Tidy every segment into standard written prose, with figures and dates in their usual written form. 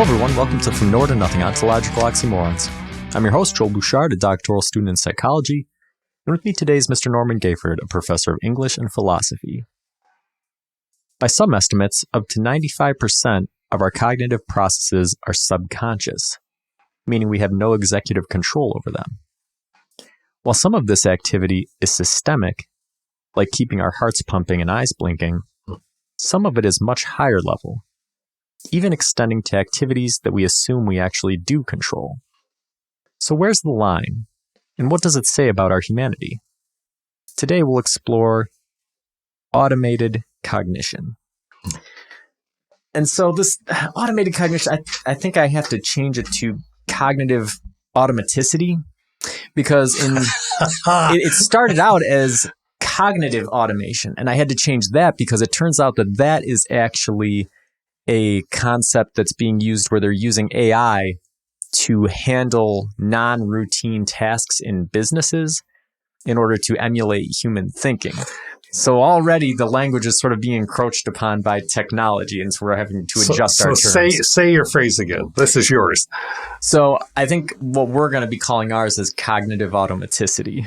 Hello everyone, welcome to From Nowhere to Nothing, Ontological Oxymorons. I'm your host, Joel Bouchard, a doctoral student in psychology, and with me today is Mr. Norman Gayford, a professor of English and philosophy. By some estimates, up to 95% of our cognitive processes are subconscious, meaning we have no executive control over them. While some of this activity is systemic, like keeping our hearts pumping and eyes blinking, some of it is much higher level, even extending to activities that we assume we actually do control. So where's the line, and what does it say about our humanity? Today we'll explore automated cognition. And so this automated cognition, I think I have to change it to cognitive automaticity, because it started out as cognitive automation, and I had to change that because it turns out that that is actually a concept that's being used where they're using AI to handle non-routine tasks in businesses in order to emulate human thinking. So already the language is sort of being encroached upon by technology, and so we're having to adjust our terms. Say your phrase again. This is yours. So I think what we're going to be calling ours is cognitive automaticity,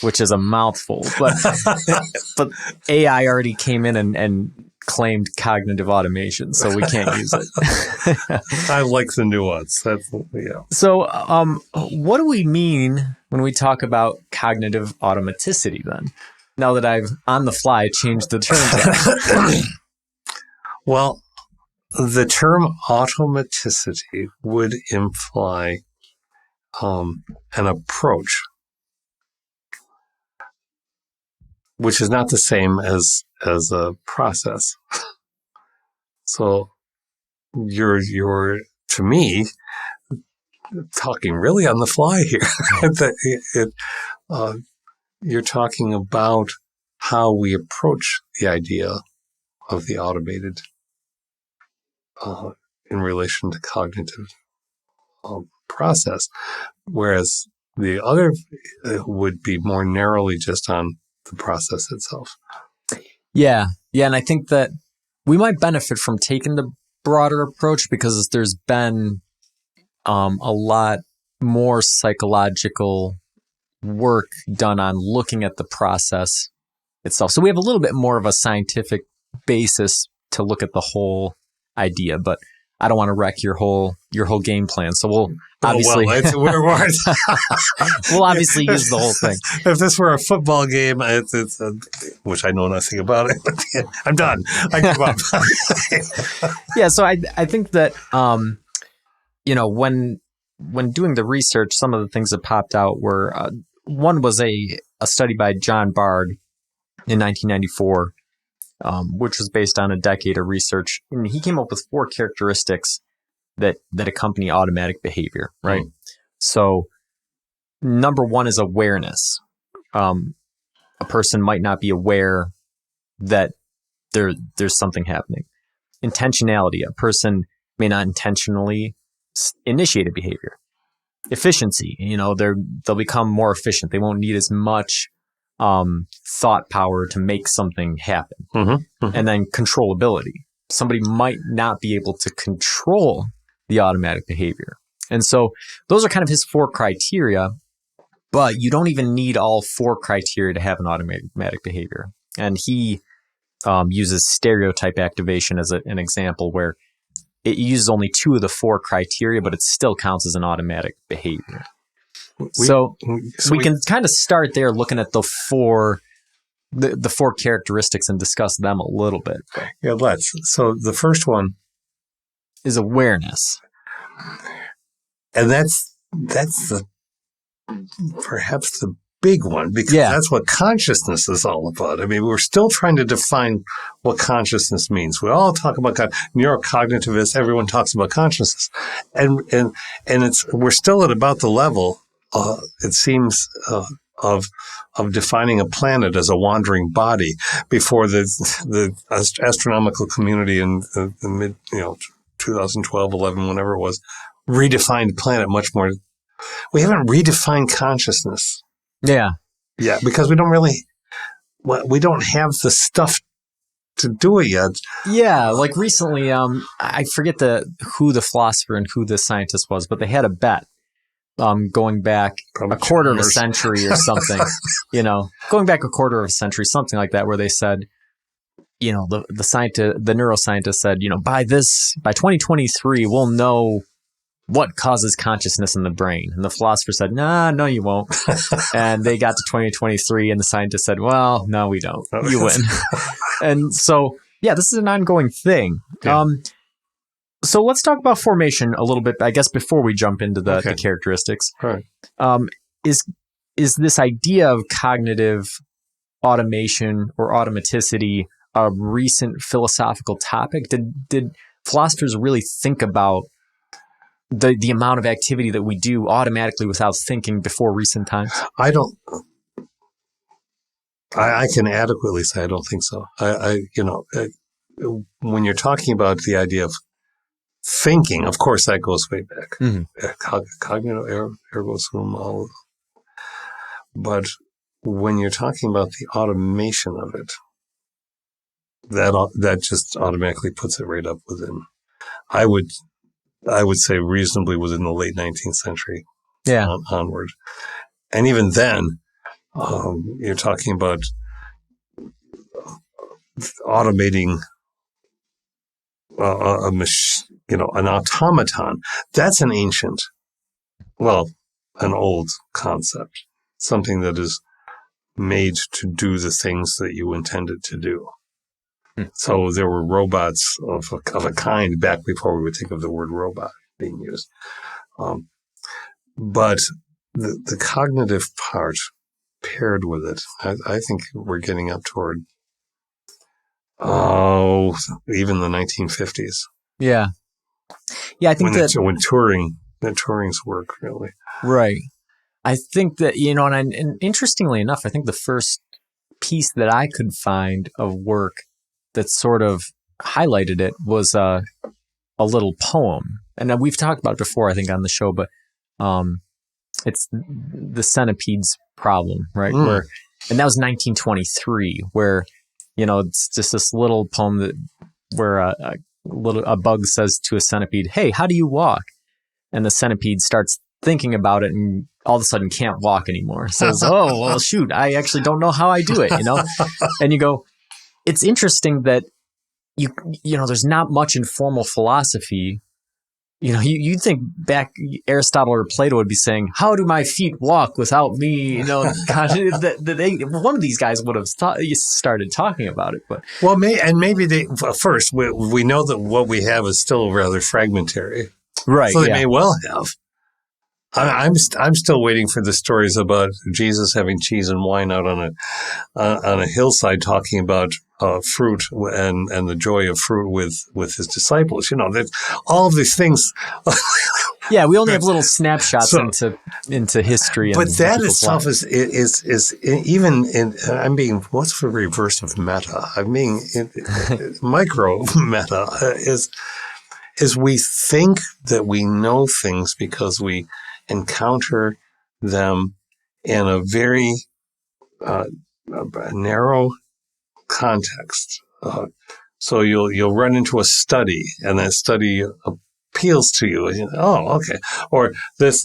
which is a mouthful. But AI already came in and claimed cognitive automation, so we can't use it. I like the nuance. So what do we mean when we talk about cognitive automaticity then? Now that I've, on the fly, changed the term. Well, the term automaticity would imply an approach, which is not the same as a process. So you're to me talking really on the fly here. You're talking about how we approach the idea of the automated in relation to cognitive process, whereas the other would be more narrowly just on the process itself. Yeah, and I think that we might benefit from taking the broader approach because there's been a lot more psychological work done on looking at the process itself. So we have a little bit more of a scientific basis to look at the whole idea, but I don't want to wreck your whole game plan. So we'll obviously we'll obviously use the whole thing. If this were a football game, which I know nothing about it, I'm done. I give up. Yeah, so I think that when doing the research, some of the things that popped out were one was a study by John Bard in 1994, which was based on a decade of research. And he came up with 4 characteristics that accompany automatic behavior, right? So number 1 is awareness. A person might not be aware that there's something happening. Intentionality. A person may not intentionally initiate a behavior. Efficiency, they'll become more efficient. They won't need as much thought power to make something happen. And then controllability. Somebody might not be able to control the automatic behavior. And so those are kind of his 4 criteria, but you don't even need all 4 criteria to have an automatic behavior. And he uses stereotype activation as an example where it uses only 2 of the 4 criteria, but it still counts as an automatic behavior. So we can kind of start there looking at the 4 characteristics and discuss them a little bit. Yeah, let's. So the first one is awareness. And that's perhaps the big one, because that's what consciousness is all about. I mean, we're still trying to define what consciousness means. We all talk about neurocognitivists. Everyone talks about consciousness, and we're still at about the level, it seems, of defining a planet as a wandering body before the astronomical community in the mid 2012, 11, whenever it was, redefined planet much more. We haven't redefined consciousness. Yeah, because we don't have the stuff to do it yet. Yeah, like recently, I forget who the philosopher and who the scientist was, but they had a bet going back Probably a quarter of a Chalmers. century or something, going back a quarter of a century, something like that, where they said, the scientist, the neuroscientist said, by 2023, we'll know what causes consciousness in the brain. And the philosopher said, no, you won't. And they got to 2023 and the scientist said, well, no, we don't. You win. And so, yeah, this is an ongoing thing. Yeah. So let's talk about formation a little bit, I guess, before we jump into the characteristics. All right. Is this idea of cognitive automation or automaticity a recent philosophical topic? Did philosophers really think about the amount of activity that we do automatically without thinking before recent times? I can adequately say I don't think so. When you're talking about the idea of thinking, of course, that goes way back. Mm-hmm. Cognitive ergo sum, all. But when you're talking about the automation of it, that just automatically puts it right up within. I would say reasonably within the late 19th century, onward, and even then, you're talking about automating an automaton. That's an old concept, something that is made to do the things that you intended to do. So there were robots of a kind back before we would think of the word robot being used. But the cognitive part paired with it, I think we're getting up toward, even the 1950s. Yeah. Yeah, I think when Turing's work, really. Right. I think that, and interestingly enough, I think the first piece that I could find of work that sort of highlighted it was a little poem. And we've talked about it before, I think, on the show, but it's the centipede's problem, right? And that was 1923, where, it's just this little poem where a bug says to a centipede, "Hey, how do you walk?" And the centipede starts thinking about it and all of a sudden can't walk anymore. Says, "Oh, well, shoot, I actually don't know how I do it," And you go, it's interesting that there's not much in formal philosophy. You think back, Aristotle or Plato would be saying, "How do my feet walk without me?" One of these guys would have started talking about it. But maybe first we know that what we have is still rather fragmentary, right? So they may well have. I'm still waiting for the stories about Jesus having cheese and wine out on a hillside, talking about fruit and the joy of fruit with his disciples. That all of these things. Yeah, we only have little snapshots into history. But that itself is even in. I'm being what's the reverse of meta? I'm being micro meta is we think that we know things because we encounter them in a very narrow context. So you'll run into a study, and that study appeals to you. And okay. Or this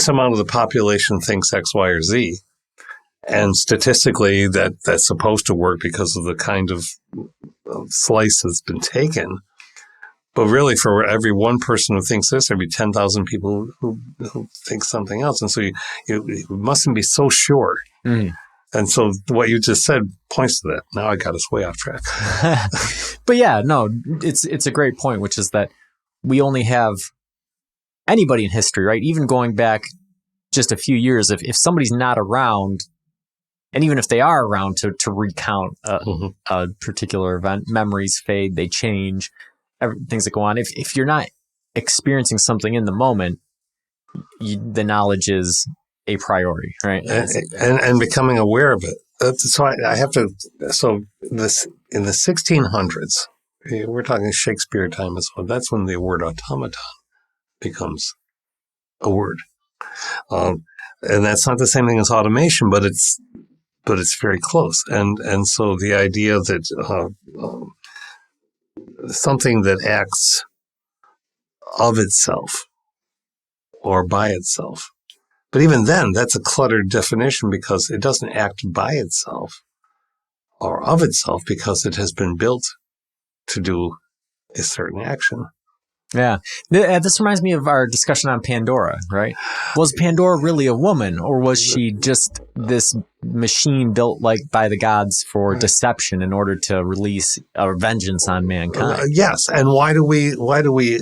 amount of the population thinks X, Y, or Z, and statistically that's supposed to work because of the kind of slice that's been taken. But really, for every one person who thinks this, there'd be 10,000 people who think something else. And so you mustn't be so sure. Mm. And so what you just said points to that. Now I got us way off track. But yeah, no, it's a great point, which is that we only have anybody in history, right? Even going back just a few years, if somebody's not around, and even if they are around to recount a particular event, memories fade, they change. Things that go on. If you're not experiencing something in the moment, the knowledge is a priority, right? And becoming aware of it. So I have to. So this in the 1600s, we're talking Shakespeare time as well. That's when the word automaton becomes a word, and that's not the same thing as automation, but it's very close. And so the idea that something that acts of itself or by itself, but even then, that's a cluttered definition because it doesn't act by itself or of itself because it has been built to do a certain action. Yeah. This reminds me of our discussion on Pandora, right? Was Pandora really a woman, or was she just this machine built like by the gods for deception in order to release a vengeance on mankind? Yes. And why do we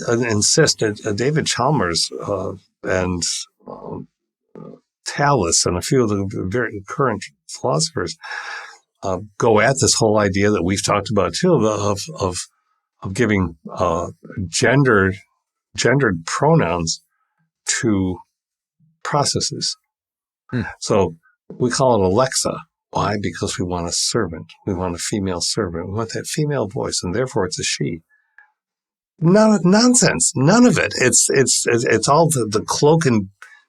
insist that David Chalmers and Tallis and a few of the very current philosophers go at this whole idea that we've talked about too of giving gendered pronouns to processes. So we call it Alexa. Why? Because we want a servant. We want a female servant. We want that female voice, and therefore it's a she. Nonsense. None of it. It's all the cloak and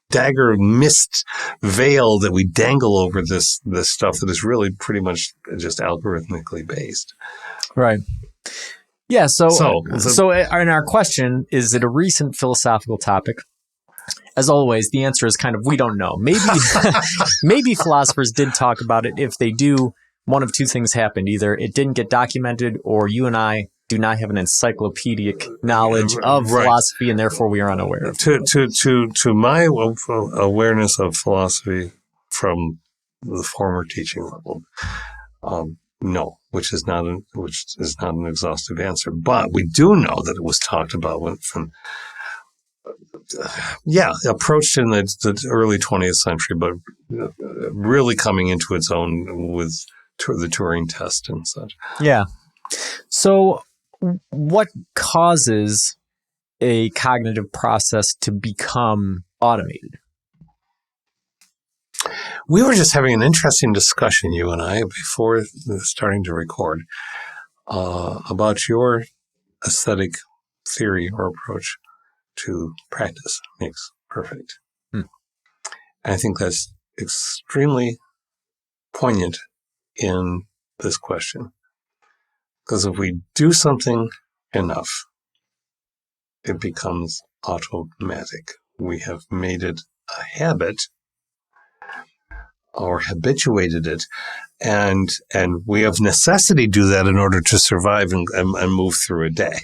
dagger mist veil that we dangle over this stuff that is really pretty much just algorithmically based. Right. Yeah. So in our question, is it a recent philosophical topic? As always, the answer is kind of, we don't know. Maybe philosophers did talk about it. If they do, one of two things happened. Either it didn't get documented, or you and I do not have an encyclopedic knowledge of philosophy, and therefore we are unaware of it. To my awareness of philosophy from the former teaching level, no, which is not an exhaustive answer. But we do know that it was talked about approached in the early 20th century, but really coming into its own with the Turing test and such. Yeah. So what causes a cognitive process to become automated? We were just having an interesting discussion, you and I, before starting to record, about your aesthetic theory or approach to practice makes perfect. I think that's extremely poignant in this question. Because if we do something enough, it becomes automatic. We have made it a habit or habituated it. And we of necessity do that in order to survive and move through a day.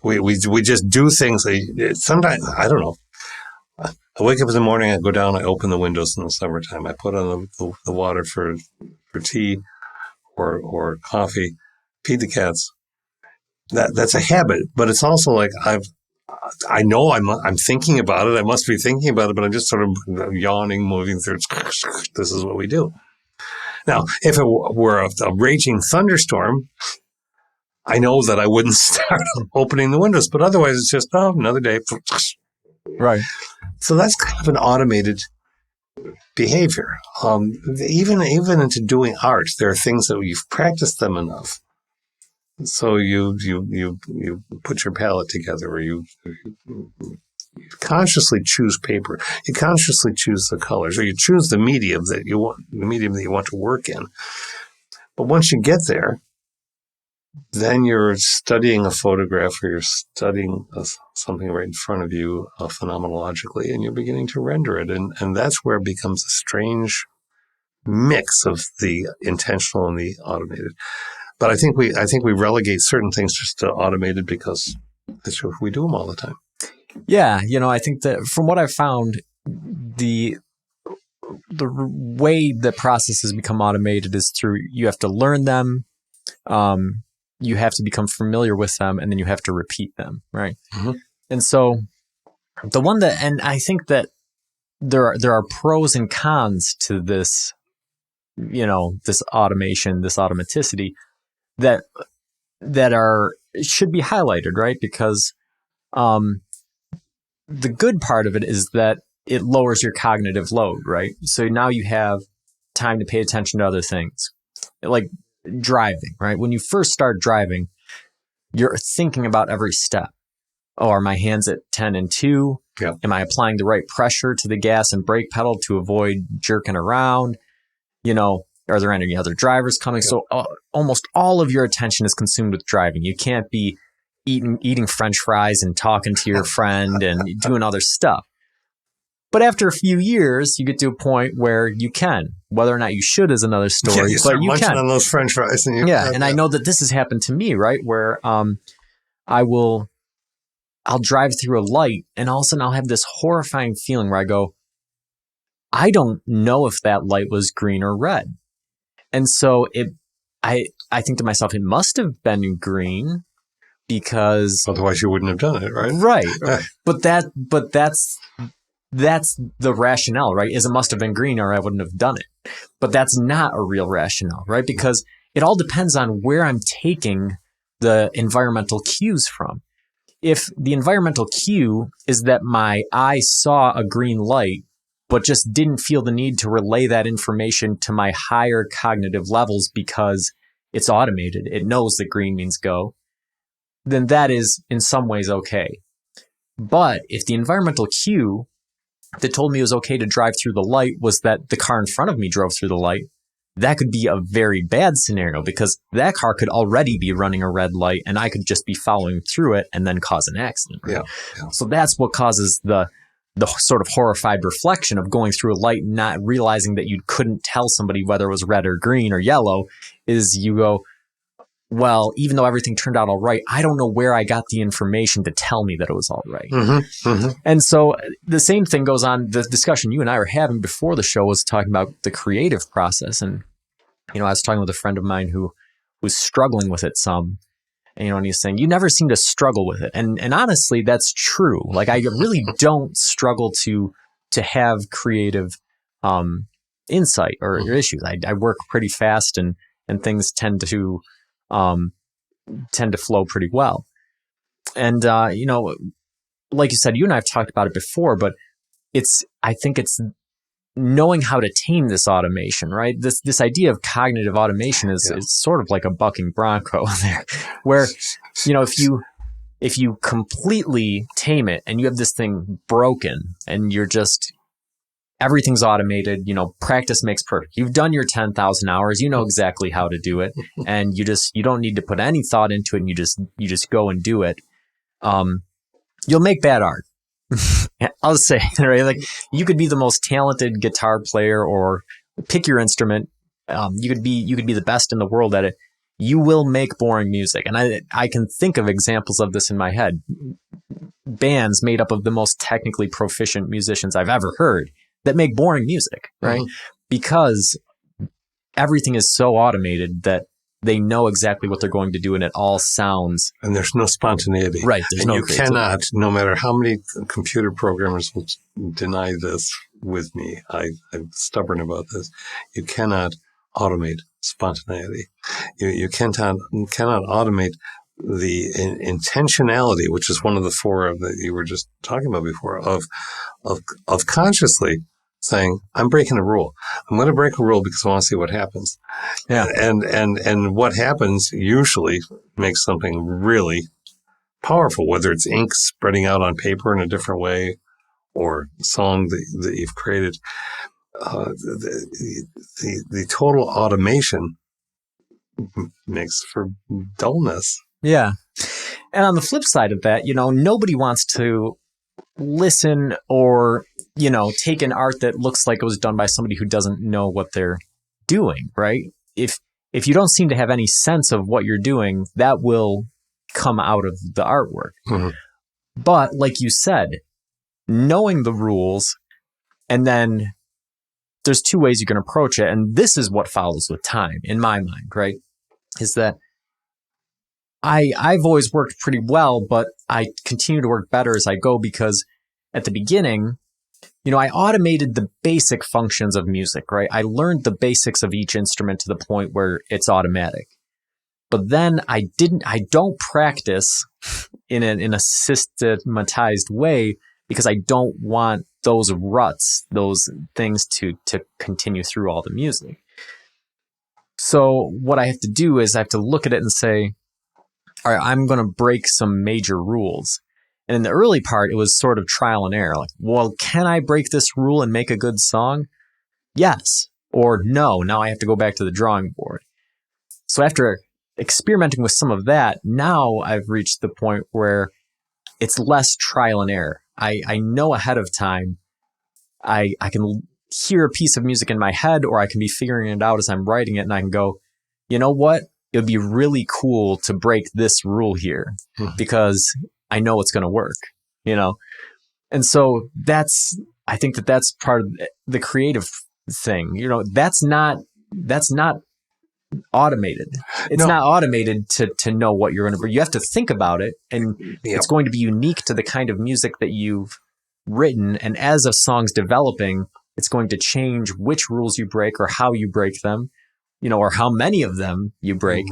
We just do things. Sometimes, I don't know. I wake up in the morning, I go down, I open the windows in the summertime. I put on the water for tea or coffee, feed the cats. That's a habit, but it's also like I know I'm thinking about it. I must be thinking about it, but I'm just sort of yawning, moving through. This is what we do. Now, if it were a raging thunderstorm, I know that I wouldn't start opening the windows, but otherwise it's just, another day. Right. So that's kind of an automated behavior. Even into doing art, there are things that you've practiced them enough. So you put your palette together, or you consciously choose paper, you consciously choose the colors, or you choose the medium that you want to work in. But once you get there, then you're studying a photograph, or you're studying something right in front of you phenomenologically, and you're beginning to render it, and that's where it becomes a strange mix of the intentional and the automated. But I think we relegate certain things just to automated because it's what we do them all the time. Yeah, I think that from what I've found, the way that processes become automated is through, you have to learn them, you have to become familiar with them, and then you have to repeat them, right? Mm-hmm. And so the one that, and I think that there are pros and cons to this, this automation, this automaticity, that should be highlighted, right? Because the good part of it is that it lowers your cognitive load, right? So now you have time to pay attention to other things, like driving, right? When you first start driving, you're thinking about every step. Oh, are my hands at 10 and 2? Yeah. Am I applying the right pressure to the gas and brake pedal to avoid jerking around? Are there any other drivers coming? Yeah. So almost all of your attention is consumed with driving. You can't be eating French fries and talking to your friend and doing other stuff. But after a few years, you get to a point where you can. Whether or not you should is another story. You start munching on those French fries. And I know that this has happened to me, right? Where I'll drive through a light, and all of a sudden I'll have this horrifying feeling where I go, I don't know if that light was green or red. And so I think to myself, it must have been green because otherwise you wouldn't have done it, right? Right. But that's the rationale, right? Is it must have been green or I wouldn't have done it. But that's not a real rationale, right? Because it all depends on where I'm taking the environmental cues from. If the environmental cue is that my eye saw a green light, but just didn't feel the need to relay that information to my higher cognitive levels because it's automated, it knows that green means go, then that is in some ways okay. But if the environmental cue that told me it was okay to drive through the light was that the car in front of me drove through the light, that could be a very bad scenario because that car could already be running a red light and I could just be following through it and then cause an accident. Right? Yeah. So that's what causes the sort of horrified reflection of going through a light and not realizing that you couldn't tell somebody whether it was red or green or yellow is you go, well, even though everything turned out all right, I don't know where I got the information to tell me that it was all right. Mm-hmm, mm-hmm. And so the same thing goes on. The discussion you and I were having before the show was talking about the creative process. And, I was talking with a friend of mine who was struggling with it some. And he's saying, you never seem to struggle with it. And honestly, that's true. Like, I really don't struggle to have creative insight or issues. I work pretty fast and things tend to flow pretty well. And, like you said, you and I have talked about it before, but I think it's knowing how to tame this automation, right? This idea of cognitive automation is sort of like a bucking bronco there, where, if you completely tame it and you have this thing broken and you're just, everything's automated, practice makes perfect. You've done your 10,000 hours, you know exactly how to do it. And you don't need to put any thought into it and you just go and do it. You'll make bad art. I'll say, right? Like, you could be the most talented guitar player or pick your instrument. You could be the best in the world at it. You will make boring music. And I can think of examples of this in my head. Bands made up of the most technically proficient musicians I've ever heard that make boring music, right? Mm-hmm. Because everything is so automated that they know exactly what they're going to do, and it all sounds... And there's no spontaneity. Right. And you cannot, no matter how many computer programmers will deny this with me, I'm stubborn about this, you cannot automate spontaneity. You cannot automate the intentionality, which is one of the four that you were just talking about before, of consciously saying, I'm breaking a rule. I'm going to break a rule because I want to see what happens. Yeah. And what happens usually makes something really powerful, whether it's ink spreading out on paper in a different way or song that you've created. The total automation makes for dullness. Yeah. And on the flip side of that, nobody wants to listen or, take an art that looks like it was done by somebody who doesn't know what they're doing, right? If you don't seem to have any sense of what you're doing, that will come out of the artwork. Mm-hmm. But like you said, knowing the rules, and then there's two ways you can approach it. And this is what follows with time, in my mind, right? Is that I've always worked pretty well, but I continue to work better as I go because at the beginning, I automated the basic functions of music, right? I learned the basics of each instrument to the point where it's automatic. But then I don't practice in a systematized way because I don't want those ruts, those things to continue through all the music. So what I have to do is I have to look at it and say, all right, I'm going to break some major rules. And in the early part, it was sort of trial and error. Like, well, can I break this rule and make a good song? Yes. Or no, now I have to go back to the drawing board. So after experimenting with some of that, now I've reached the point where it's less trial and error. I know ahead of time, I can hear a piece of music in my head, or I can be figuring it out as I'm writing it, and I can go, you know what? It would be really cool to break this rule here because I know it's going to work, you know? And so I think that's part of the creative thing. You know, that's not automated. It's not automated to know what you're going to bring. You have to think about it, and it's going to be unique to the kind of music that you've written. And as a song's developing, it's going to change which rules you break or how you break them, you know, or how many of them you break.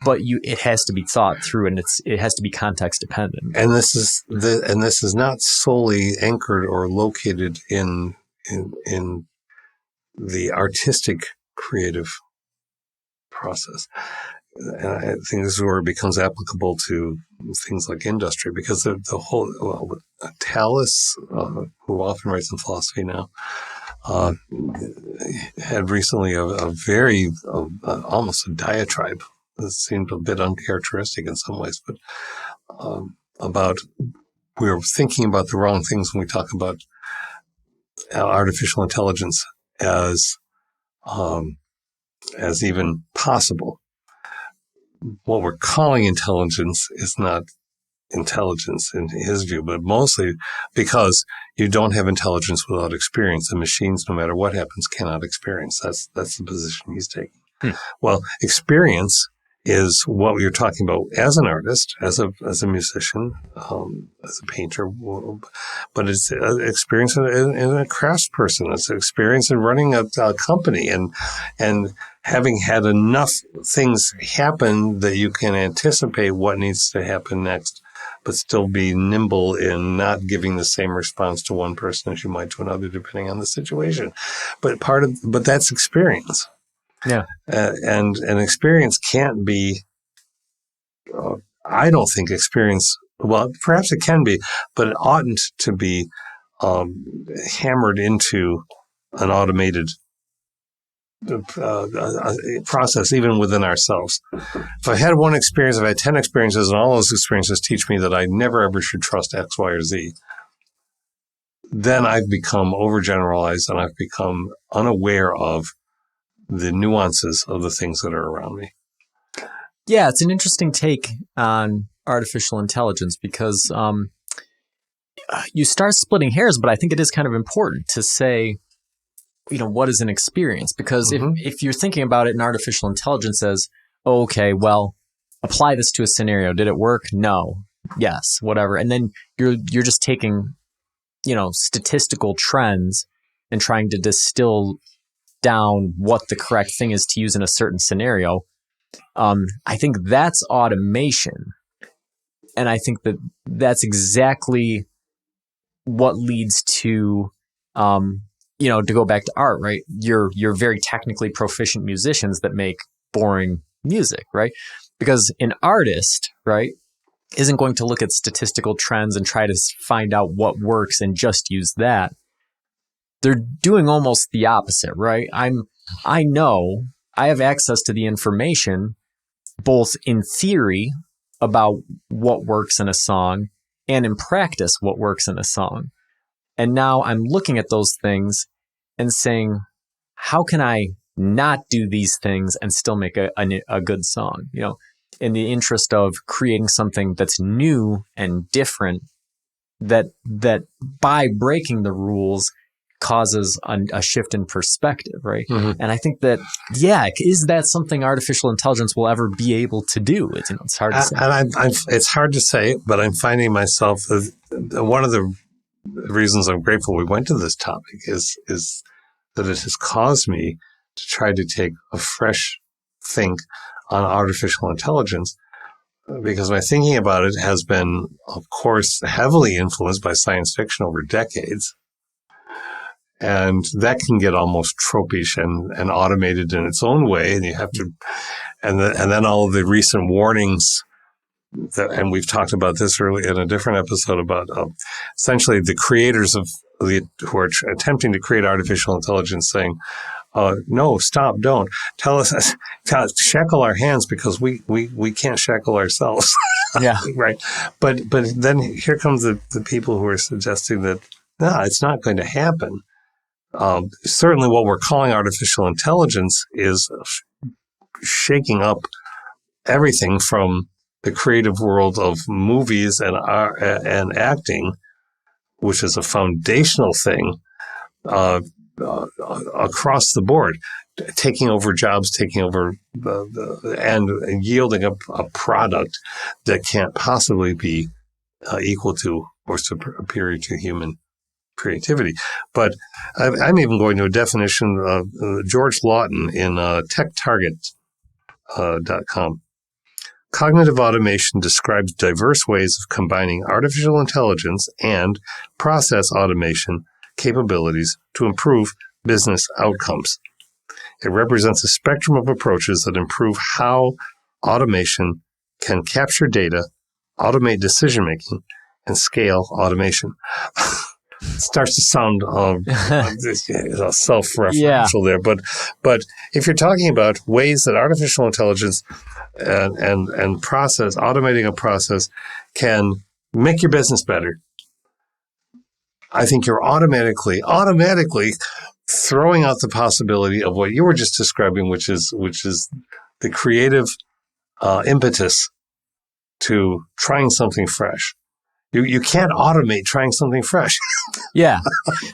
But it has to be thought through, and it has to be context dependent. And this is not solely anchored or located in the artistic creative process. And I think this is where it becomes applicable to things like industry, because the whole Tallis, who often writes in philosophy now, had recently a very almost a diatribe that seemed a bit uncharacteristic in some ways, but about we're thinking about the wrong things when we talk about artificial intelligence as even possible. What we're calling intelligence is not intelligence in his view, but mostly because you don't have intelligence without experience. And machines, no matter what happens, cannot experience. That's the position he's taking. Well, experience is what you're talking about as an artist, as a musician, as a painter, but it's experience in a craftsperson. It's experience in running a company and having had enough things happen that you can anticipate what needs to happen next, but still be nimble in not giving the same response to one person as you might to another, depending on the situation. But that's experience. Yeah. And experience can't be, I don't think experience, well, perhaps it can be, but it oughtn't to be hammered into an automated process, even within ourselves. If I had one experience, if I had 10 experiences, and all those experiences teach me that I never ever should trust X, Y, or Z, then I've become overgeneralized and I've become unaware of the nuances of the things that are around me. Yeah, it's an interesting take on artificial intelligence because you start splitting hairs, but I think it is kind of important to say, you know, what is an experience? Because if you're thinking about it in artificial intelligence as, oh, okay, well, apply this to a scenario. Did it work? No. Yes. Whatever. And then you're just taking, you know, statistical trends and trying to distill down what the correct thing is to use in a certain scenario. I think that's automation. And I think that's exactly what leads to, you know, to go back to art, right? You're very technically proficient musicians that make boring music, right? Because an artist, right, isn't going to look at statistical trends and try to find out what works and just use that. They're doing almost the opposite, right? I know I have access to the information, both in theory about what works in a song and in practice what works in a song. And now I'm looking at those things and saying, how can I not do these things and still make a good song? You know, in the interest of creating something that's new and different, that by breaking the rules causes a shift in perspective, right? And I think that, yeah, is that something artificial intelligence will ever be able to do? It's hard to say. And it's hard to say, but I'm finding myself, one of the reasons I'm grateful we went to this topic is that it has caused me to try to take a fresh think on artificial intelligence, because my thinking about it has been, of course, heavily influenced by science fiction over decades. And that can get almost tropish and automated in its own way. And you have to, and then all of the recent warnings and we've talked about this earlier in a different episode about essentially the creators who are attempting to create artificial intelligence saying, No, stop, don't. Tell us, shackle our hands because we can't shackle ourselves. Yeah. Right. But then here comes the people who are suggesting that, no, it's not going to happen. Certainly what we're calling artificial intelligence is shaking up everything from the creative world of movies and acting, which is a foundational thing, across the board, taking over jobs, taking over and yielding a product that can't possibly be equal to or superior to human creativity. But I'm even going to a definition of George Lawton in techtarget.com. Cognitive automation describes diverse ways of combining artificial intelligence and process automation capabilities to improve business outcomes. It represents a spectrum of approaches that improve how automation can capture data, automate decision-making, and scale automation. It starts to sound self-referential there, but if you're talking about ways that artificial intelligence and process, automating a process can make your business better, I think you're automatically throwing out the possibility of what you were just describing, which is the creative impetus to trying something fresh. You can't automate trying something fresh. Yeah.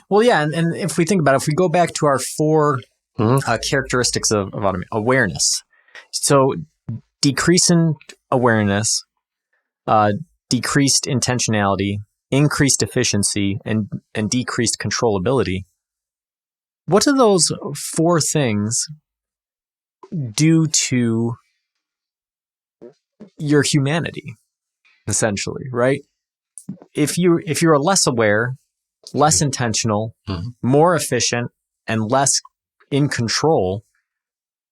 Well, yeah. And if we think about it, if we go back to our four characteristics of automation, awareness. So decrease in awareness, decreased intentionality, increased efficiency, and decreased controllability. What do those four things do to your humanity, essentially, right? If you're less aware, less intentional, more efficient, and less in control,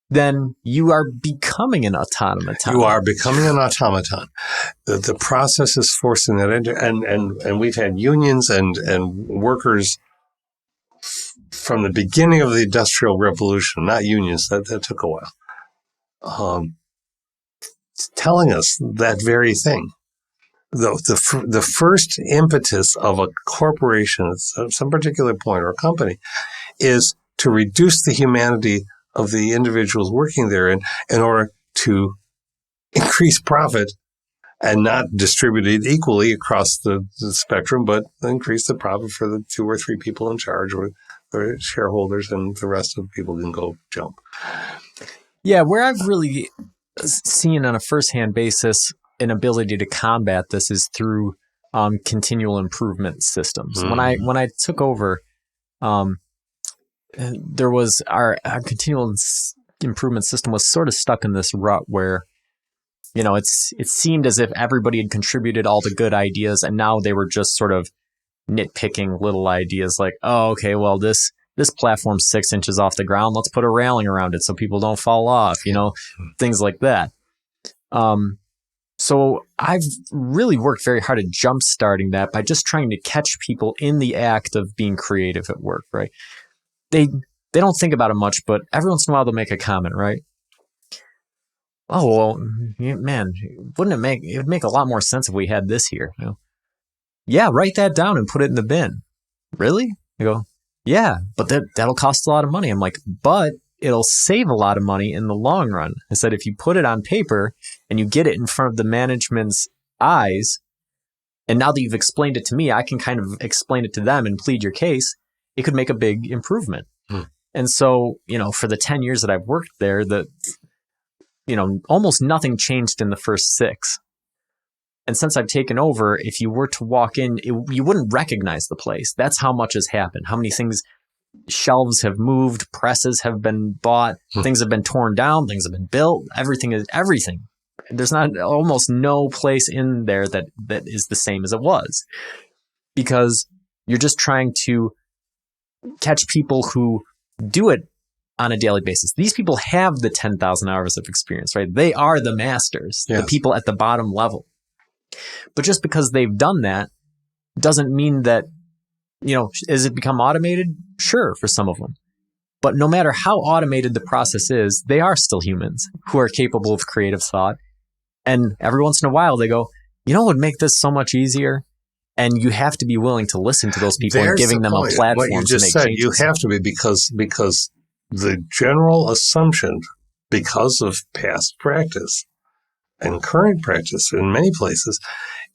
then you are becoming an automaton. You are becoming an automaton. The process is forcing that into, and we've had unions and workers from the beginning of the Industrial Revolution, not unions, that took a while, telling us that very thing. The first impetus of a corporation at some particular point, or a company, is to reduce the humanity of the individuals working there in order to increase profit and not distribute it equally across the spectrum, but increase the profit for the 2 or 3 people in charge, or shareholders, and the rest of the people can go jump. Yeah, where I've really seen on a firsthand basis an ability to combat this is through continual improvement systems. Mm-hmm. When I took over, there was our continual improvement system was sort of stuck in this rut where, it seemed as if everybody had contributed all the good ideas, and now they were just sort of nitpicking little ideas like, oh, okay, well, this platform's 6 inches off the ground. Let's put a railing around it so people don't fall off, things like that. So I've really worked very hard at jump-starting that by just trying to catch people in the act of being creative at work, right? They don't think about it much, but every once in a while they'll make a comment, right? Oh, well, man, it would make a lot more sense if we had this here. Yeah, write that down and put it in the bin. Really? I go, yeah, but that'll cost a lot of money. I'm like, but it'll save a lot of money in the long run. I said, if you put it on paper and you get it in front of the management's eyes, and now that you've explained it to me, I can kind of explain it to them and plead your case, it could make a big improvement. And so, for the 10 years that I've worked there, almost nothing changed in the first 6. And since I've taken over, if you were to walk in, you wouldn't recognize the place. That's how much has happened. How many things, shelves have moved, presses have been bought, things have been torn down, things have been built. Everything is everything. There's almost no place in there that is the same as it was, because you're just trying to catch people who do it on a daily basis. These people have the 10,000 hours of experience, right? They are the masters, yes. The people at the bottom level. But just because they've done that doesn't mean that, has it become automated? Sure, for some of them. But no matter how automated the process is, they are still humans who are capable of creative thought. And every once in a while they go, you know what would make this so much easier? And you have to be willing to listen to those people and giving them a platform what you just to make said, changes. You have to be because the general assumption, because of past practice and current practice in many places,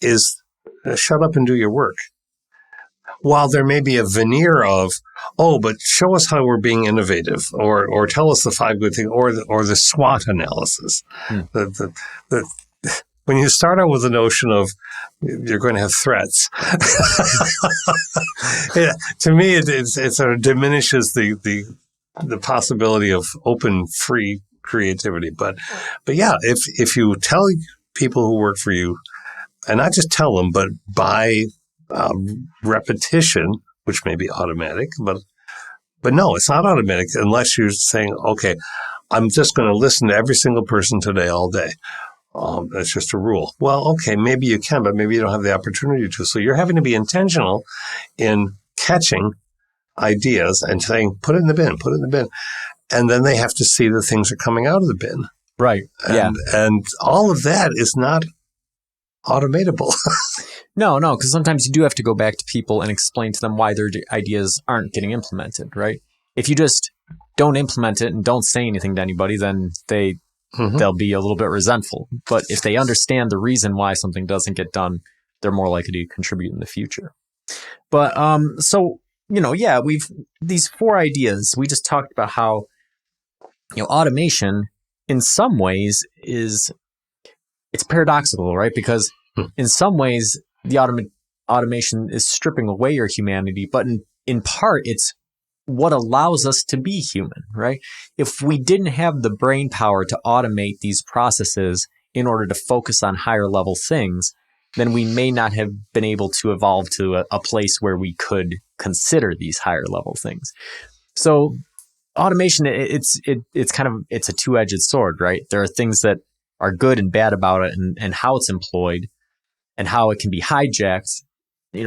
is shut up and do your work. While there may be a veneer of, oh, but show us how we're being innovative, or tell us the 5 good things, or the SWOT analysis. When you start out with the notion of you're going to have threats, to me it sort of diminishes the possibility of open, free creativity. But yeah, if you tell people who work for you, and not just tell them, but by repetition, which may be automatic, but no, it's not automatic unless you're saying, okay, I'm just going to listen to every single person today all day. That's just a rule. Well, okay, maybe you can, but maybe you don't have the opportunity to. So you're having to be intentional in catching ideas and saying, put it in the bin. And then they have to see that things are coming out of the bin. Right. And all of that is not automatable. No, because sometimes you do have to go back to people and explain to them why their ideas aren't getting implemented, right? If you just don't implement it and don't say anything to anybody, then they'll be a little bit resentful. But if they understand the reason why something doesn't get done, they're more likely to contribute in the future. But so, we've these 4 ideas. We just talked about how, automation in some ways it's paradoxical, right? Because in some ways the automation is stripping away your humanity, but in part it's what allows us to be human, right? If we didn't have the brain power to automate these processes in order to focus on higher level things, then we may not have been able to evolve to a place where we could consider these higher level things. So automation, it's a two-edged sword, right? There are things that are good and bad about it, and how it's employed and how it can be hijacked,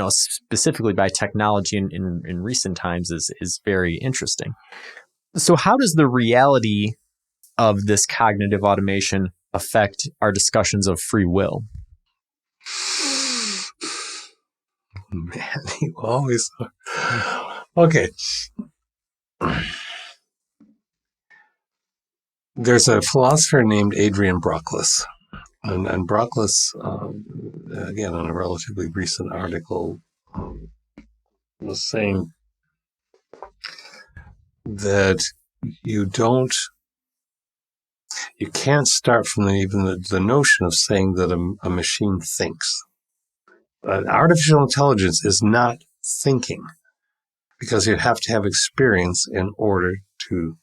specifically by technology in recent times is very interesting. So how does the reality of this cognitive automation affect our discussions of free will? Man, you always are. Okay. There's a philosopher named Adrian Brockless. And Brockless, again, on a relatively recent article, was saying that you can't start from the notion of saying that a machine thinks. Artificial intelligence is not thinking, because you have to have experience in order to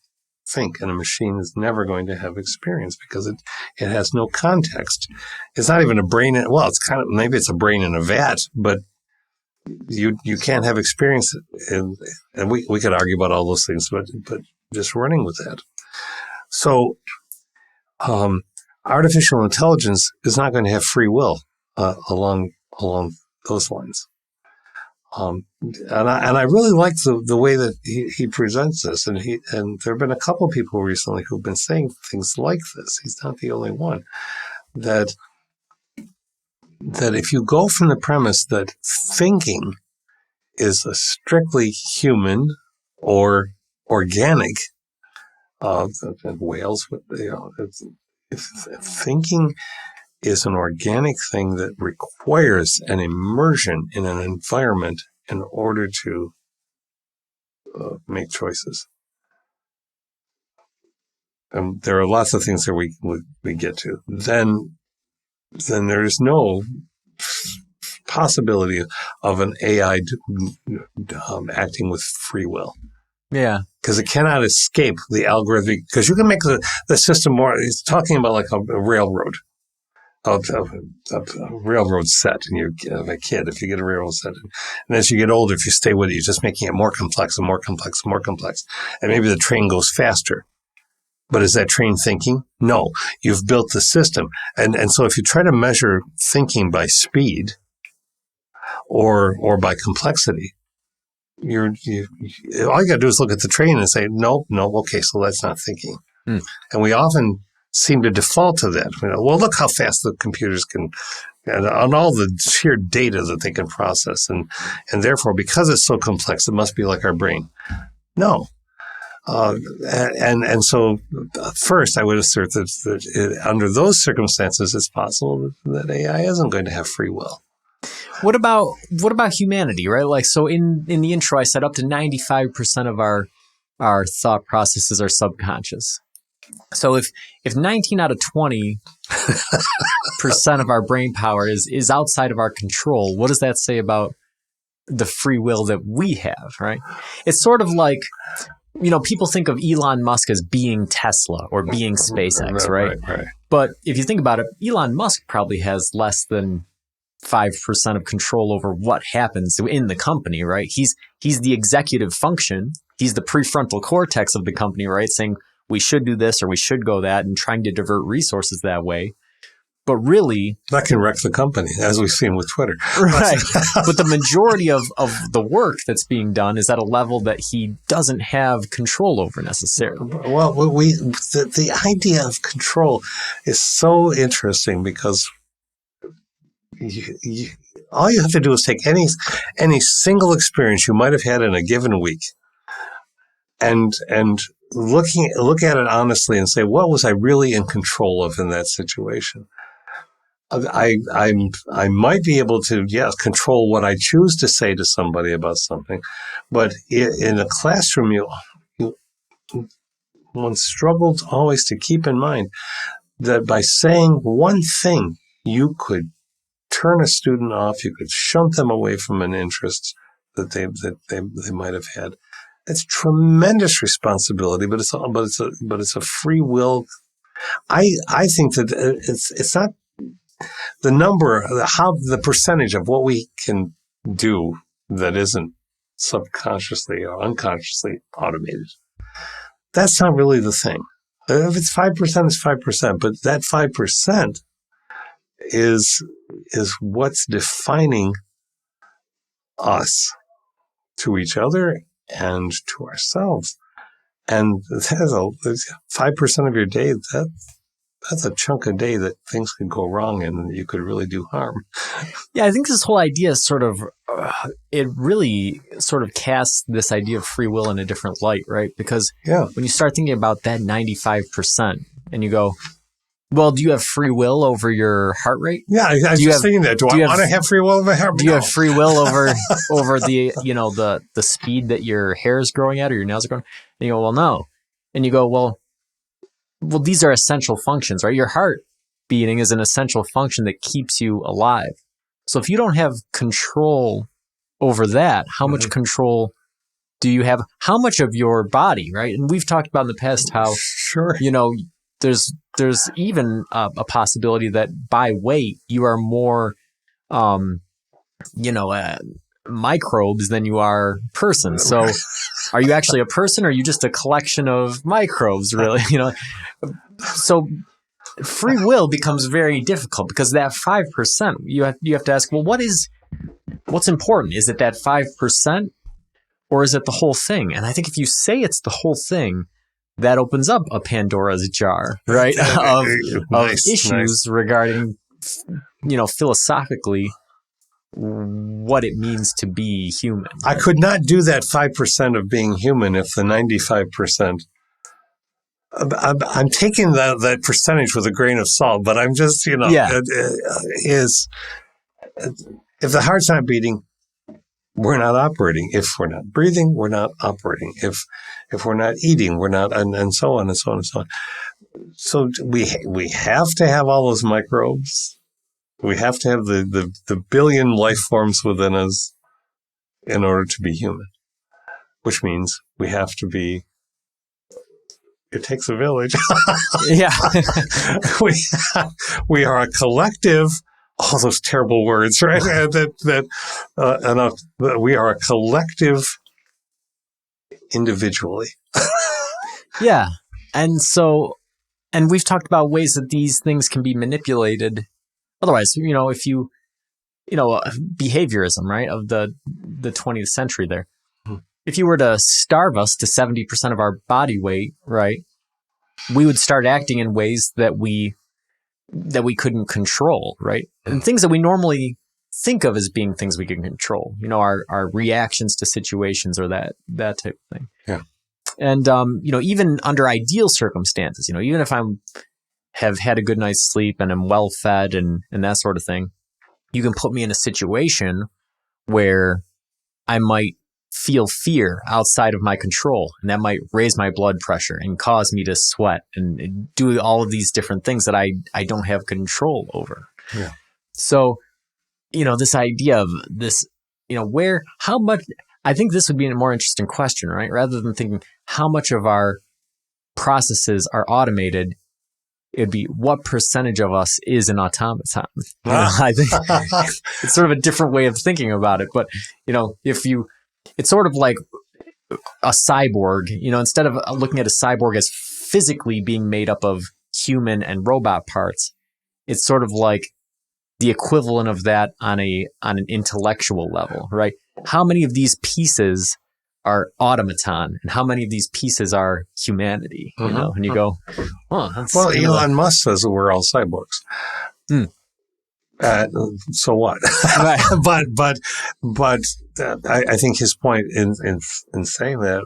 think, and a machine is never going to have experience because it has no context. It's not even a brain. It's maybe it's a brain in a vat, but you can't have experience. And we could argue about all those things, but just running with that. So, artificial intelligence is not going to have free will along those lines. And I really like the way that he presents this, and there have been a couple of people recently who've been saying things like this. He's not the only one. That if you go from the premise that thinking is a strictly human or organic, whales, if thinking is an organic thing that requires an immersion in an environment in order to make choices. And there are lots of things that we get to. Then there's no possibility of an AI acting with free will. Yeah. Because it cannot escape the algorithmic, because you can make the system more, it's talking about like a railroad. A railroad set, and you have a kid, if you get a railroad set, and as you get older, if you stay with it, you're just making it more complex and more complex and more complex, and maybe the train goes faster. But is that train thinking? No, you've built the system, and so if you try to measure thinking by speed or by complexity, all you got to do is look at the train and say, no, okay, so that's not thinking. And we often seem to default to that. Well, look how fast the computers can, and on all the sheer data that they can process. And therefore, because it's so complex, it must be like our brain. No. And so first, I would assert that under those circumstances, it's possible that AI isn't going to have free will. What about humanity, right? Like, so in the intro, I said up to 95% of our thought processes are subconscious. So if 19 out of 20% of our brain power is outside of our control, what does that say about the free will that we have, right? It's sort of like, people think of Elon Musk as being Tesla or being SpaceX, right? Right. But if you think about it, Elon Musk probably has less than 5% of control over what happens in the company, right? He's the executive function. He's the prefrontal cortex of the company, right? Saying we should do this or we should go that and trying to divert resources that way. But really, that can wreck the company, as we've seen with Twitter. Right. But the majority of the work that's being done is at a level that he doesn't have control over necessarily. Well, the idea of control is so interesting because all you have to do is take any single experience you might have had in a given week and look at it honestly and say, what was I really in control of in that situation? I might be able to, control what I choose to say to somebody about something, but in a classroom, one struggles always to keep in mind that by saying one thing, you could turn a student off, you could shunt them away from an interest that they might have had. It's tremendous responsibility, but it's a free will. I think that it's not the number, the percentage of what we can do that isn't subconsciously or unconsciously automated. That's not really the thing. If it's 5%, it's 5%, but that 5% is what's defining us to each other and to ourselves. And that's 5% of your day. That's a chunk of day that things could go wrong and you could really do harm. Yeah, I think this whole idea is sort of, it really sort of casts this idea of free will in a different light, right? Because when you start thinking about that 95% and you go, well, do you have free will over your heart rate? Yeah, I was just thinking that. Do I want to have free will over my heart rate? Do you have free will over the the speed that your hair is growing at or your nails are growing? And you go, well, no. And you go, well, these are essential functions, right? Your heart beating is an essential function that keeps you alive. So if you don't have control over that, how much control do you have? How much of your body, right? And we've talked about in the past how, there's even a possibility that by weight, you are more, microbes than you are person. So are you actually a person or are you just a collection of microbes, really? So free will becomes very difficult because that 5%, you have to ask, well, what's important? Is it that 5% or is it the whole thing? And I think if you say it's the whole thing, that opens up a Pandora's jar, right? of issues regarding, philosophically, what it means to be human. I could not do that 5% of being human if the 95%. I'm taking that percentage with a grain of salt, but I'm just, is if the heart's not beating, we're not operating. If we're not breathing, we're not operating. If we're not eating, we're not, and so on and so on and so on. So we have to have all those microbes. We have to have the billion life forms within us in order to be human, which means we have to be. It takes a village. Yeah, we are a collective. All those terrible words, right? We are a collective individually. Yeah. And we've talked about ways that these things can be manipulated. Otherwise, if you, behaviorism, right, of the 20th century there. if you were to starve us to 70% of our body weight, right, we would start acting in ways that we couldn't control, right? And things that we normally think of as being things we can control, our reactions to situations or that type of thing. Yeah. And, even under ideal circumstances, even if have had a good night's sleep and am well fed and that sort of thing, you can put me in a situation where I might feel fear outside of my control, and that might raise my blood pressure and cause me to sweat and do all of these different things that I don't have control over. Yeah. So, this idea of this, how much, I think this would be a more interesting question, right? Rather than thinking how much of our processes are automated, it'd be what percentage of us is an automaton. I think it's sort of a different way of thinking about it. But, it's sort of like a cyborg, instead of looking at a cyborg as physically being made up of human and robot parts, it's sort of like the equivalent of that on an intellectual level, right? How many of these pieces are automaton and how many of these pieces are humanity, and you go, that's Elon Musk says that we're all cyborgs. So what? Right. but I think his point in saying that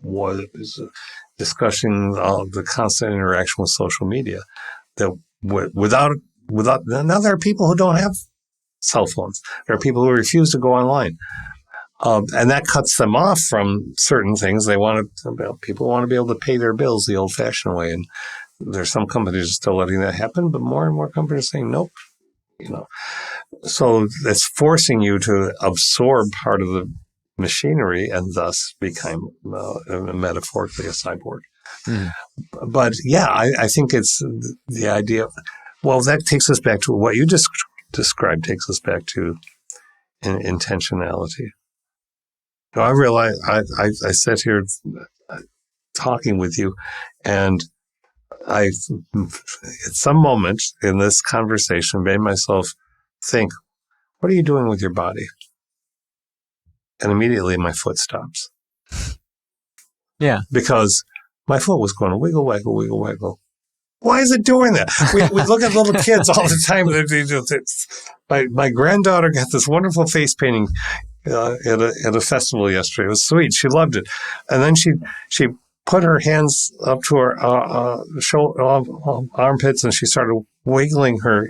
was discussing the constant interaction with social media. That without now there are people who don't have cell phones. There are people who refuse to go online, and that cuts them off from certain things. People want to be able to pay their bills the old-fashioned way, and there's some companies still letting that happen, but more and more companies are saying nope. So that's forcing you to absorb part of the machinery and thus become metaphorically a cyborg. Mm. But yeah, I think it's the idea of, that takes us back to what you just described, takes us back to intentionality. I realize I sit here talking with you, and I, at some moment in this conversation, made myself think, what are you doing with your body? And immediately my foot stops. Yeah. Because my foot was going wiggle, waggle, wiggle, waggle. Why is it doing that? We look at little kids all the time. My granddaughter got this wonderful face painting at a festival yesterday. It was sweet. She loved it. And then she put her hands up to her armpits, and she started wiggling her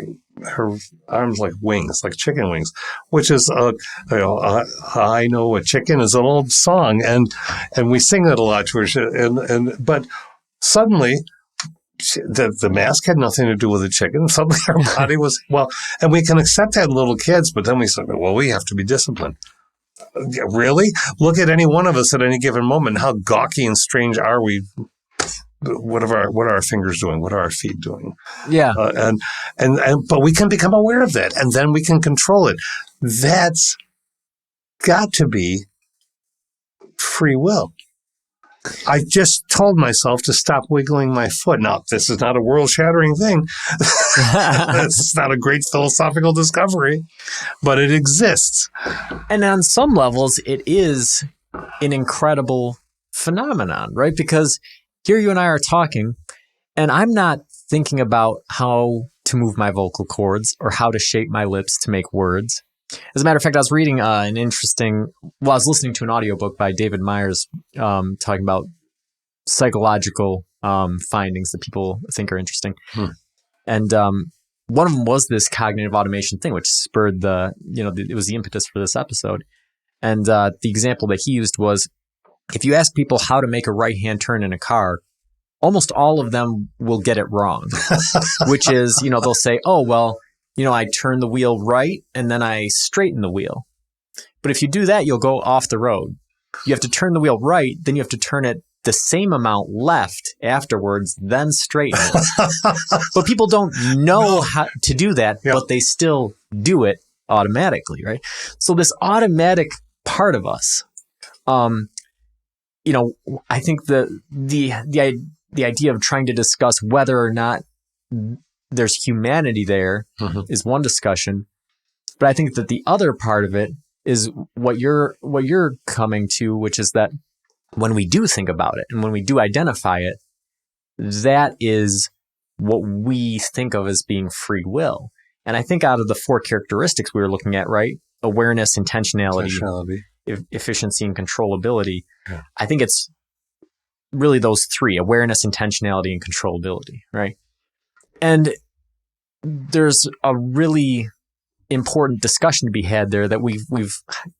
arms like wings, like chicken wings, which is I know a chicken is an old song, and we sing that a lot to her. But suddenly, the mask had nothing to do with the chicken. Suddenly, our body was and we can accept that in little kids, but then we said, we have to be disciplined. Really? Look at any one of us at any given moment. How gawky and strange are we? What are our fingers doing? What are our feet doing? Yeah. But we can become aware of that, and then we can control it. That's got to be free will. I just told myself to stop wiggling my foot. Now, this is not a world-shattering thing. It's not a great philosophical discovery, but it exists. And on some levels, it is an incredible phenomenon, right? Because here you and I are talking, and I'm not thinking about how to move my vocal cords or how to shape my lips to make words. As a matter of fact, I was reading I was listening to an audiobook by David Myers talking about psychological findings that people think are interesting. And one of them was this cognitive automation thing, which spurred it was the impetus for this episode. And the example that he used was, if you ask people how to make a right-hand turn in a car, almost all of them will get it wrong, which is, they'll say, I turn the wheel right and then I straighten the wheel. But if you do that, you'll go off the road. You have to turn the wheel right, then you have to turn it the same amount left afterwards, then straighten it. But people don't know how to do that, but they still do it automatically, right? So this automatic part of us, I think the idea of trying to discuss whether or not there's humanity there is one discussion. But I think that the other part of it is what you're coming to, which is that when we do think about it and when we do identify it, that is what we think of as being free will. And I think out of the 4 characteristics we were looking at, right? Awareness, intentionality. Efficiency, and controllability. Yeah. I think it's really those 3: awareness, intentionality, and controllability, right? And there's a really important discussion to be had there that we've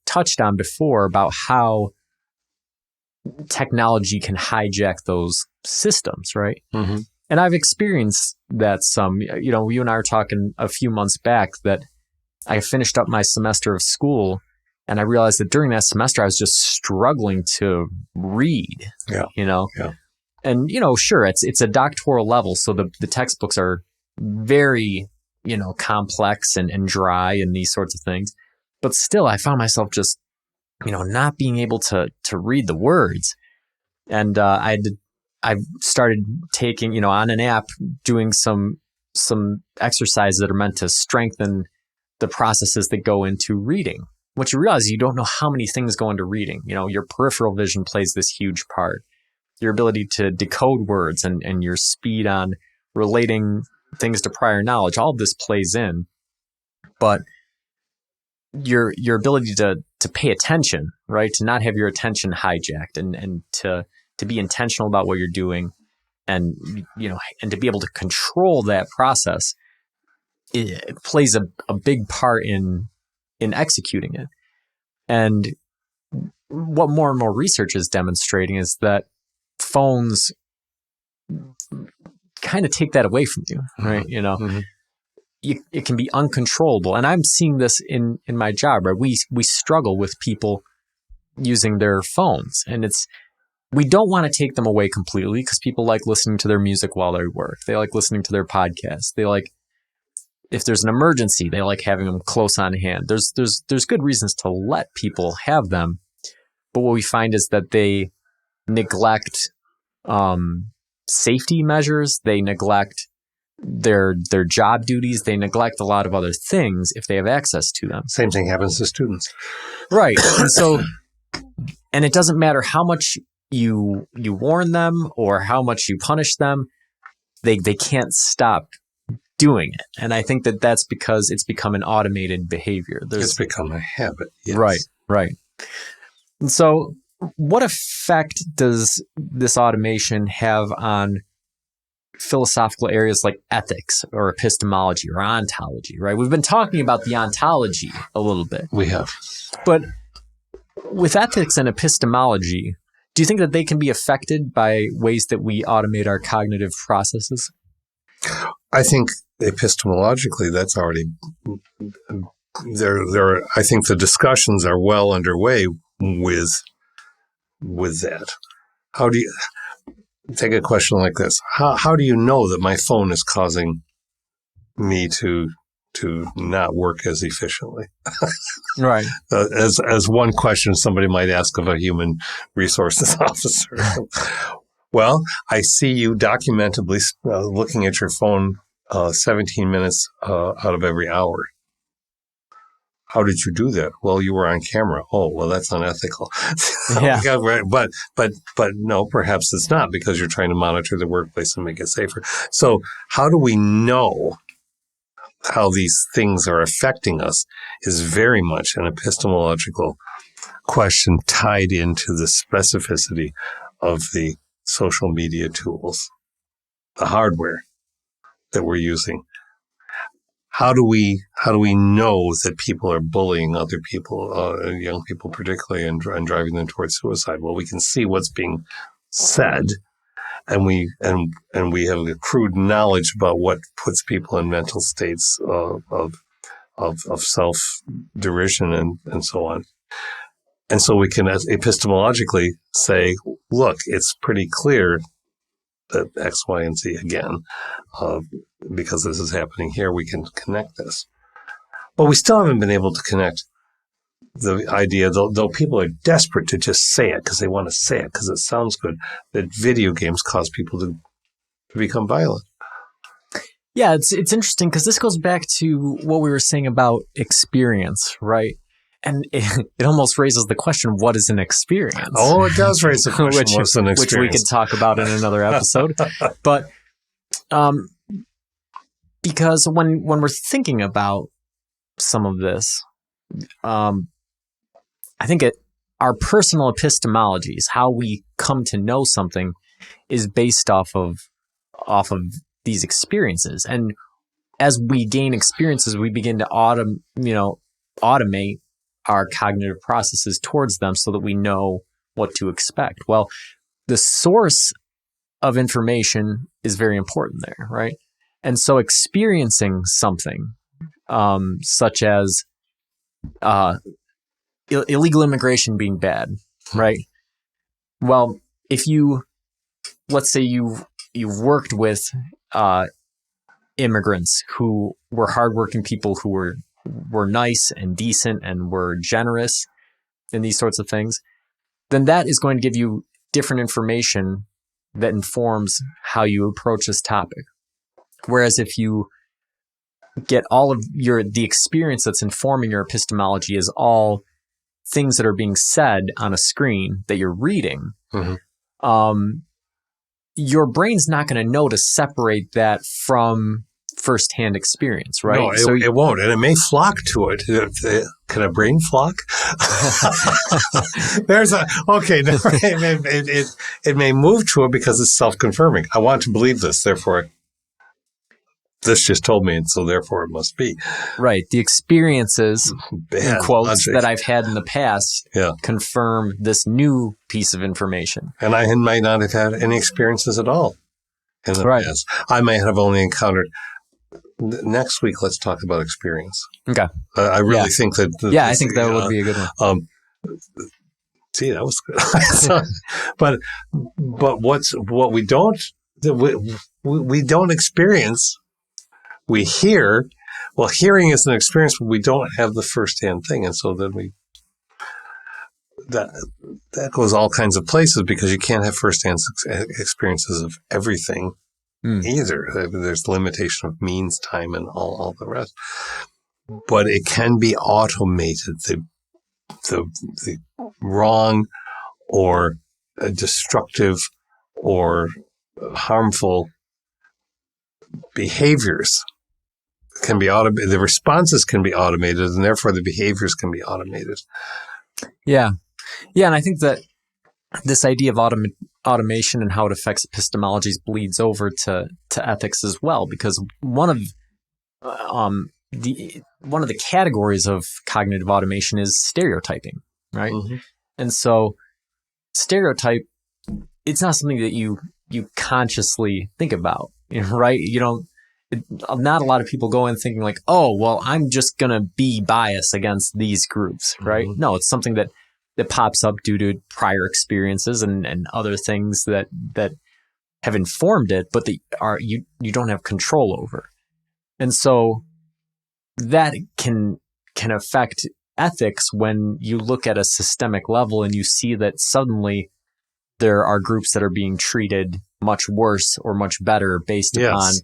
touched on before about how technology can hijack those systems, right? Mm-hmm. And I've experienced that some. You and I were talking a few months back that I finished up my semester of school, and I realized that during that semester I was just struggling to read. Yeah. Yeah. And sure, it's a doctoral level, so the textbooks are very complex and dry and these sorts of things. But still, I found myself just not being able to read the words, and I started taking on an app doing some exercises that are meant to strengthen the processes that go into reading. What you realize, you don't know how many things go into reading. Your peripheral vision plays this huge part. Your ability to decode words and your speed on relating things to prior knowledge, all of this plays in. But your ability to pay attention, right? To not have your attention hijacked and to be intentional about what you're doing and to be able to control that process, it plays a big part in executing it. And what more and more research is demonstrating is that phones kind of take that away from you, right? Mm-hmm. It can be uncontrollable. And I'm seeing this in my job, right? We struggle with people using their phones, and we don't want to take them away completely because people like listening to their music while they work. They like listening to their podcasts. They like, if there's an emergency, they like having them close on hand. There's good reasons to let people have them. But what we find is that they neglect safety measures. They neglect their job duties. They neglect a lot of other things if they have access to them. Same thing happens to students. Right. And it doesn't matter how much you warn them or how much you punish them, they can't stop doing it. And I think that that's because it's become an automated behavior. It's become a habit. Yes. Right. And so what effect does this automation have on philosophical areas like ethics or epistemology or ontology, right? We've been talking about the ontology a little bit. We have. But with ethics and epistemology, do you think that they can be affected by ways that we automate our cognitive processes? I think epistemologically, that's already there. I think the discussions are well underway with that. How do you take a question like this? How do you know that my phone is causing me to not work as efficiently? Right. As one question somebody might ask of a human resources officer. Well, I see you documentably looking at your phone 17 minutes out of every hour. How did you do that? Well, you were on camera. Oh, well, that's unethical. Yeah. But no, perhaps it's not, because you're trying to monitor the workplace and make it safer. So how do we know how these things are affecting us is very much an epistemological question tied into the specificity of the social media tools, the hardware that we're using. How do we know that people are bullying other people, young people particularly, and driving them towards suicide? Well, we can see what's being said, and we have accrued knowledge about what puts people in mental states of self-derision and so on. And so we can epistemologically say, look, it's pretty clear that X, Y, and Z again, because this is happening here, we can connect this. But we still haven't been able to connect the idea, though people are desperate to just say it because they want to say it because it sounds good, that video games cause people to become violent. Yeah, it's interesting because this goes back to what we were saying about experience, right? and it almost raises the question, what is an experience? Oh, it does raise the question, what's an experience? Which we could talk about in another episode. But because when we're thinking about some of this, I think our personal epistemologies, how we come to know something, is based off of these experiences. And as we gain experiences, we begin to automate our cognitive processes towards them so that we know what to expect. Well, the source of information is very important there, right? And so experiencing something such as illegal immigration being bad, right? Well, if let's say you've worked with immigrants who were hardworking people who were nice and decent and were generous in these sorts of things, then that is going to give you different information that informs how you approach this topic. Whereas if you get all of the experience that's informing your epistemology is all things that are being said on a screen that you're reading, your brain's not going to know to separate that from firsthand experience, right? No, it won't, and it may flock to it. Can a brain flock? It may move to it because it's self-confirming. I want to believe this, therefore this just told me, and so therefore it must be. Right. The experiences, in quotes, logic that I've had in the past confirm this new piece of information. And I might not have had any experiences at all in the past. I may have only encountered. Next week, let's talk about experience. Okay. I really think that. I think that would be a good one. See, that was good. but what we don't experience. We hear, well, hearing is an experience, but we don't have the firsthand thing. And so then that goes all kinds of places because you can't have firsthand experiences of everything either. There's limitation of means, time, and all the rest. But it can be automated. The wrong or destructive or harmful behaviors can be automated. The responses can be automated, and therefore the behaviors can be automated. Yeah. And I think that this idea of automation and how it affects epistemologies bleeds over to ethics as well, because one of the categories of cognitive automation is stereotyping, right? Mm-hmm. And so stereotype, it's not something that you consciously think about, right? Not a lot of people go in thinking like, oh, well, I'm just going to be biased against these groups, right? Mm-hmm. No, it's something that pops up due to prior experiences and other things that have informed it, but you don't have control over. And so that can affect ethics when you look at a systemic level and you see that suddenly there are groups that are being treated much worse or much better based upon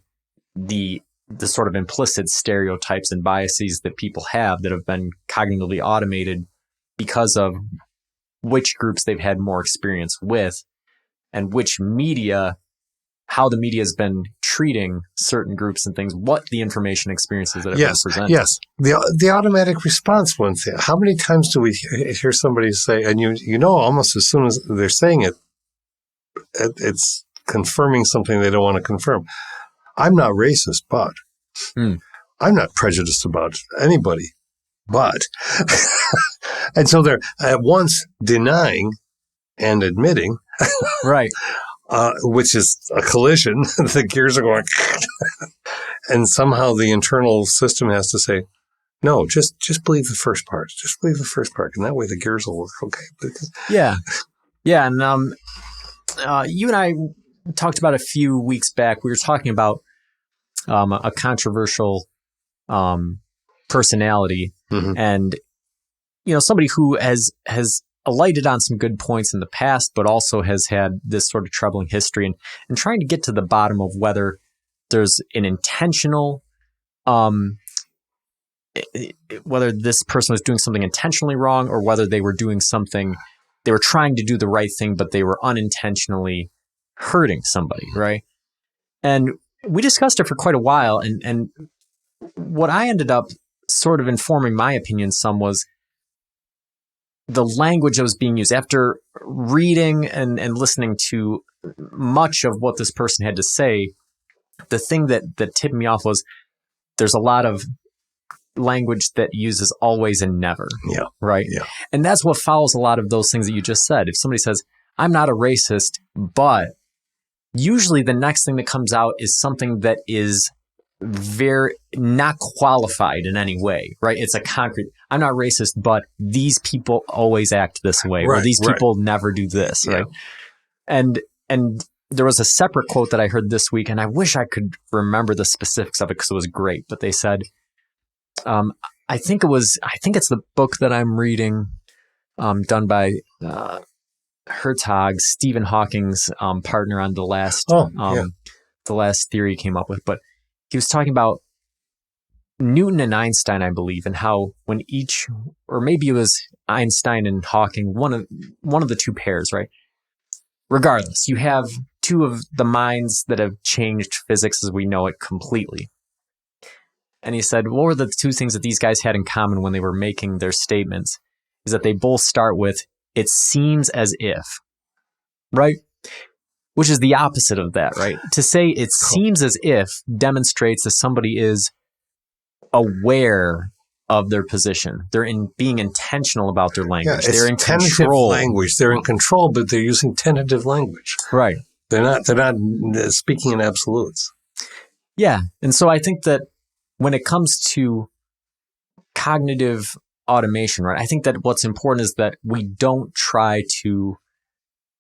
the sort of implicit stereotypes and biases that people have that have been cognitively automated because of which groups they've had more experience with and which media, how the media has been treating certain groups and things, what the information experiences that have been presented. Yes. The automatic response one thing. How many times do we hear somebody say, and almost as soon as they're saying it, it's confirming something they don't want to confirm. I'm not racist, but I'm not prejudiced about anybody, but. And so they're at once denying and admitting. Right. Which is a collision. The gears are going. And somehow the internal system has to say, no, just believe the first part. Just believe the first part. And that way the gears will work okay. Yeah. Yeah. And you and I talked about a few weeks back. We were talking about a controversial personality and, somebody who has alighted on some good points in the past, but also has had this sort of troubling history and trying to get to the bottom of whether there's an intentional whether this person was doing something intentionally wrong or whether they were doing something, they were trying to do the right thing, but they were unintentionally hurting somebody, right? And we discussed it for quite a while. And what I ended up sort of informing my opinion some was the language that was being used. After reading and listening to much of what this person had to say, the thing that tipped me off was there's a lot of language that uses always and never. Yeah. Right? Yeah. And that's what follows a lot of those things that you just said. If somebody says, I'm not a racist, but usually the next thing that comes out is something that is very not qualified in any way, right? It's a concrete, I'm not racist, but these people always act this way, or these people never do this, right? And there was a separate quote that I heard this week, and I wish I could remember the specifics of it because it was great, but they said, I think it's the book that I'm reading, done by Hertog, Stephen Hawking's partner on the last theory he came up with. But he was talking about Newton and Einstein, I believe, and how when or maybe it was Einstein and Hawking, one of the two pairs, right? Regardless, you have two of the minds that have changed physics as we know it completely. And he said, what were the two things that these guys had in common when they were making their statements? Is that they both start with, it seems as if, right? Which is the opposite of that, right? To say it seems as if demonstrates that somebody is aware of their position. They're being intentional about their language. Yeah, they're in tentative control. Language. They're in control, but they're using tentative language. Right. They're not speaking in absolutes. Yeah. And so I think that when it comes to cognitive automation, right, I think that what's important is that we don't try to,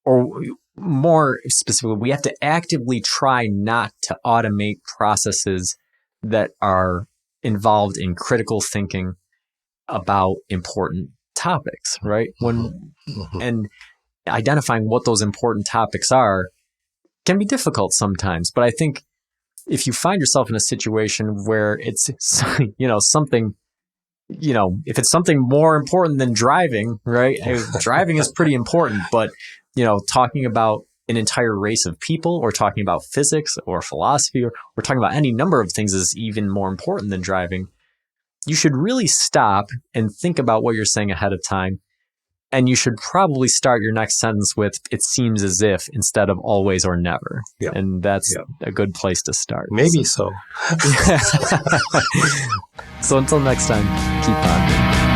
or more specifically, we have to actively try not to automate processes that are involved in critical thinking about important topics, right? And identifying what those important topics are can be difficult sometimes, but I think if you find yourself in a situation where it's, something, if it's something more important than driving, right? Driving is pretty important, but, talking about an entire race of people or talking about physics or philosophy or we're talking about any number of things is even more important than driving. You should really stop and think about what you're saying ahead of time. And you should probably start your next sentence with, it seems as if, instead of always or never. Yep. And that's a good place to start. Maybe so. So until next time, keep pondering.